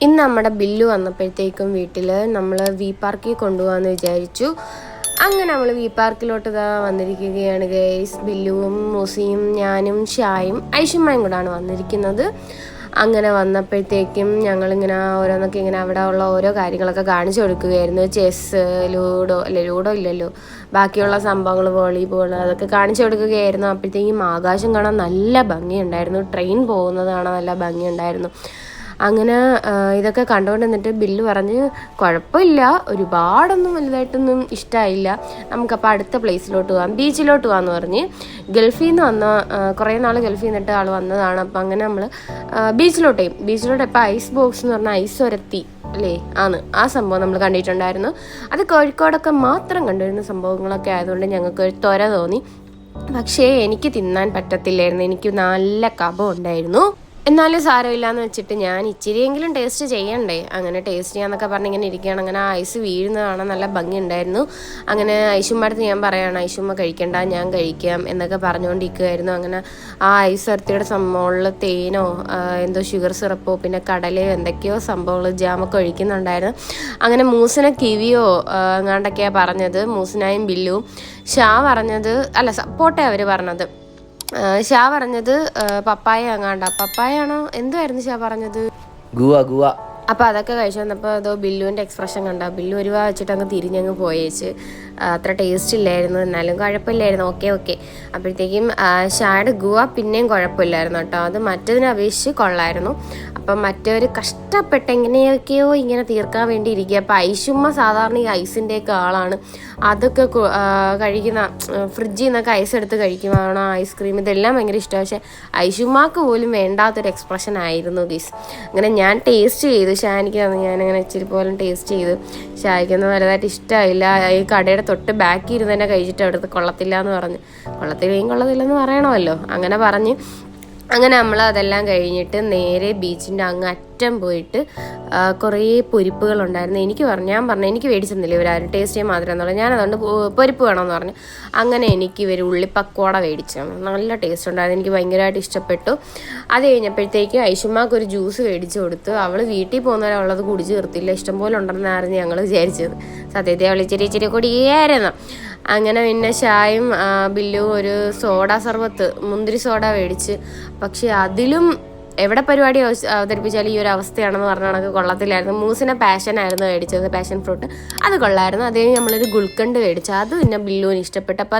ഇന്ന് നമ്മുടെ ബില്ല് വന്നപ്പോഴത്തേക്കും വീട്ടിൽ നമ്മൾ വി പാർക്കിൽ കൊണ്ടുപോകാമെന്ന് വിചാരിച്ചു. അങ്ങനെ നമ്മൾ വി പാർക്കിലോട്ട് വന്നിരിക്കുകയാണ് ഗൈസ്. ബില്ലുവും മൂസിയും ഞാനും ഷായും ഐഷുമ്മയും കൂടാണ് വന്നിരിക്കുന്നത്. അങ്ങനെ വന്നപ്പോഴത്തേക്കും ഞങ്ങളിങ്ങനെ ഓരോന്നൊക്കെ ഇങ്ങനെ അവിടെ ഉള്ള ഓരോ കാര്യങ്ങളൊക്കെ കാണിച്ചു കൊടുക്കുകയായിരുന്നു. ചെസ്സ്, ലൂഡോ ഇല്ലല്ലോ, ബാക്കിയുള്ള സംഭവങ്ങൾ, വോളിബോൾ, അതൊക്കെ കാണിച്ചു കൊടുക്കുകയായിരുന്നു. അപ്പോഴത്തേക്കും ആകാശം കാണാൻ നല്ല ഭംഗിയുണ്ടായിരുന്നു, ട്രെയിൻ പോകുന്നത് കാണാൻ നല്ല ഭംഗിയുണ്ടായിരുന്നു. അങ്ങനെ ഇതൊക്കെ കണ്ടുകൊണ്ട് നിന്നിട്ട് ബില്ല് പറഞ്ഞ് കുഴപ്പമില്ല, ഒരുപാടൊന്നും വലുതായിട്ടൊന്നും ഇഷ്ടമായില്ല, നമുക്കപ്പോൾ അടുത്ത പ്ലേസിലോട്ട് പോകാം, ബീച്ചിലോട്ട് പോകാമെന്ന് പറഞ്ഞ്. ഗൾഫിൽ നിന്ന് വന്ന കുറേ നാൾ ഗൾഫിൽ നിന്നിട്ട് ആൾ വന്നതാണ്. അപ്പം അങ്ങനെ നമ്മൾ ബീച്ചിലോട്ട് ഇപ്പോൾ ഐസ് ബോക്സ് എന്ന് പറഞ്ഞാൽ ഐസ് ഉരത്തി അല്ലേ ആണ് ആ സംഭവം നമ്മൾ കണ്ടിട്ടുണ്ടായിരുന്നു. അത് കോഴിക്കോടൊക്കെ മാത്രം കണ്ടുവരുന്ന സംഭവങ്ങളൊക്കെ ആയതുകൊണ്ട് ഞങ്ങൾക്ക് ഒരു ത്വര തോന്നി. പക്ഷേ എനിക്ക് തിന്നാൻ പറ്റത്തില്ലായിരുന്നു, എനിക്ക് നല്ല കഫം ഉണ്ടായിരുന്നു. എന്നാലും സാരമില്ലാന്ന് വെച്ചിട്ട് ഞാൻ ഇച്ചിരിയെങ്കിലും ടേസ്റ്റ് ചെയ്യണ്ടേ, അങ്ങനെ ടേസ്റ്റ് ചെയ്യാന്നൊക്കെ പറഞ്ഞ് ഇങ്ങനെ ഇരിക്കുകയാണ്. അങ്ങനെ ആ ഐസ് വീഴുന്നത് കാണാൻ നല്ല ഭംഗിയുണ്ടായിരുന്നു. അങ്ങനെ ഐഷുമ്മ അടുത്ത് ഞാൻ പറയുകയാണ്, ഐഷുമ്മ കഴിക്കണ്ട, ഞാൻ കഴിക്കാം എന്നൊക്കെ പറഞ്ഞുകൊണ്ടിരിക്കുമായിരുന്നു. അങ്ങനെ ആ ഐസ് ഇറത്തിയുടെ മുകളിൽ തേനോ എന്തോ ഷുഗർ സിറപ്പോ പിന്നെ കടലയോ എന്തൊക്കെയോ സംഭവങ്ങൾ ജാമൊക്കെ ഒഴിക്കുന്നുണ്ടായിരുന്നു. അങ്ങനെ മൂസിനെ കിവിയോ എങ്ങാണ്ടൊക്കെയാണ് പറഞ്ഞത്, മൂസിനായും ബില്ലുവും. ഷാ പറഞ്ഞത് സപ്പോർട്ടേ അവർ പറഞ്ഞത്. ഷാ പറഞ്ഞത് പപ്പായ പപ്പായാണോ എന്തുവായിരുന്നു ഷാ പറഞ്ഞത്? ഗുവ. അപ്പോൾ അതൊക്കെ കഴിച്ചു വന്നപ്പോൾ അതോ ബില്ലുവിൻ്റെ എക്സ്പ്രഷൻ കണ്ട, ബില്ലു ഒരു വെച്ചിട്ട് അങ്ങ് തിരിഞ്ഞങ്ങ് പോയേച്ച്. അത്ര ടേസ്റ്റ് ഇല്ലായിരുന്നു, എന്നാലും കുഴപ്പമില്ലായിരുന്നു, ഓക്കെ. അപ്പോഴത്തേക്കും ഷായുടെ ഗുവ പിന്നെയും കുഴപ്പമില്ലായിരുന്നു കേട്ടോ, അത് മറ്റതിനെ അപേക്ഷിച്ച് കൊള്ളായിരുന്നു. അപ്പം മറ്റവർ കഷ്ടപ്പെട്ട് എങ്ങനെയൊക്കെയോ ഇങ്ങനെ തീർക്കാൻ വേണ്ടി ഇരിക്കുക. അപ്പോൾ ഐഷുമ്മ സാധാരണ ഈ ഐസിൻ്റെയൊക്കെ ആളാണ്, അതൊക്കെ കഴിക്കുന്ന ഫ്രിഡ്ജിൽ നിന്നൊക്കെ ഐസ് എടുത്ത് കഴിക്കുവാണ്, ഐസ്ക്രീം ഇതെല്ലാം ഭയങ്കര ഇഷ്ടമാണ്. പക്ഷേ ഐഷുമ്മക്ക് പോലും വേണ്ടാത്തൊരു എക്സ്പ്രഷൻ ആയിരുന്നു ഗീസ്. അങ്ങനെ ഞാൻ ടേസ്റ്റ് ചെയ്തു, ഷാനിക്ക് തന്നു, ഞാനങ്ങനെ ഇച്ചിരി പോലും ടേസ്റ്റ് ചെയ്തു. ഷായ്ക്കൊന്നും വലുതായിട്ട് ഇഷ്ടമായില്ല. ഈ കടയുടെ തൊട്ട് ബാക്കിൽ ഇരുന്ന് തന്നെ കഴിച്ചിട്ട് അവിടുത്തെ കൊള്ളത്തില്ല എന്ന് പറഞ്ഞ്, കൊള്ളത്തില്ലെന്ന് പറയണമല്ലോ, അങ്ങനെ പറഞ്ഞ്. അങ്ങനെ നമ്മൾ അതെല്ലാം കഴിഞ്ഞിട്ട് നേരെ ബീച്ചിൻ്റെ അങ്ങ് അറ്റം പോയിട്ട് കുറേ പൊരിപ്പുകളുണ്ടായിരുന്നു. ഞാൻ പറഞ്ഞു എനിക്ക് മേടിച്ചെന്നില്ല ഇവരാരും, ടേസ്റ്റ് ചെയ്യാൻ മാത്രമേ എന്നുള്ളൂ, ഞാനതുകൊണ്ട് പൊരിപ്പ് വേണമെന്ന് പറഞ്ഞു. അങ്ങനെ എനിക്ക് ഇവർ ഉള്ളിപ്പക്കോട മേടിച്ചു, നല്ല ടേസ്റ്റ് ഉണ്ടായിരുന്നു, എനിക്ക് ഭയങ്കരമായിട്ട് ഇഷ്ടപ്പെട്ടു. അത് കഴിഞ്ഞപ്പോഴത്തേക്ക് ഐഷുമ്മക്ക് ഒരു ജ്യൂസ് മേടിച്ച് കൊടുത്തു. അവൾ വീട്ടിൽ പോകുന്നവരെ അവളത് കുടിച്ച് തീർത്തില്ല, ഇഷ്ടംപോലെ ഉണ്ടെന്നായിരുന്നു ഞങ്ങൾ വിചാരിച്ചത്. സത്യത്തെ അവൾ ഇച്ചിരി കൂടിയായിരുന്നു. അങ്ങനെ പിന്നെ ഷായും ബില്ലും ഒരു സർബത്ത് മുന്തിരി സോഡ മേടിച്ച്. പക്ഷെ അതിലും എവിടെ പരിപാടി അവതരിപ്പിച്ചാലും ഈ ഒരു അവസ്ഥയാണെന്ന് പറഞ്ഞ കണക്ക് കൊള്ളത്തില്ലായിരുന്നു. മൂസിനെ പാഷനായിരുന്നു മേടിച്ചത്, പാഷൻ ഫ്രൂട്ട്, അത് കൊള്ളായിരുന്നു. അതേ നമ്മളൊരു ഗുൽക്കണ്ട് മേടിച്ചു, അത് പിന്നെ ബില്ലുവിന് ഇഷ്ടപ്പെട്ടു. അപ്പം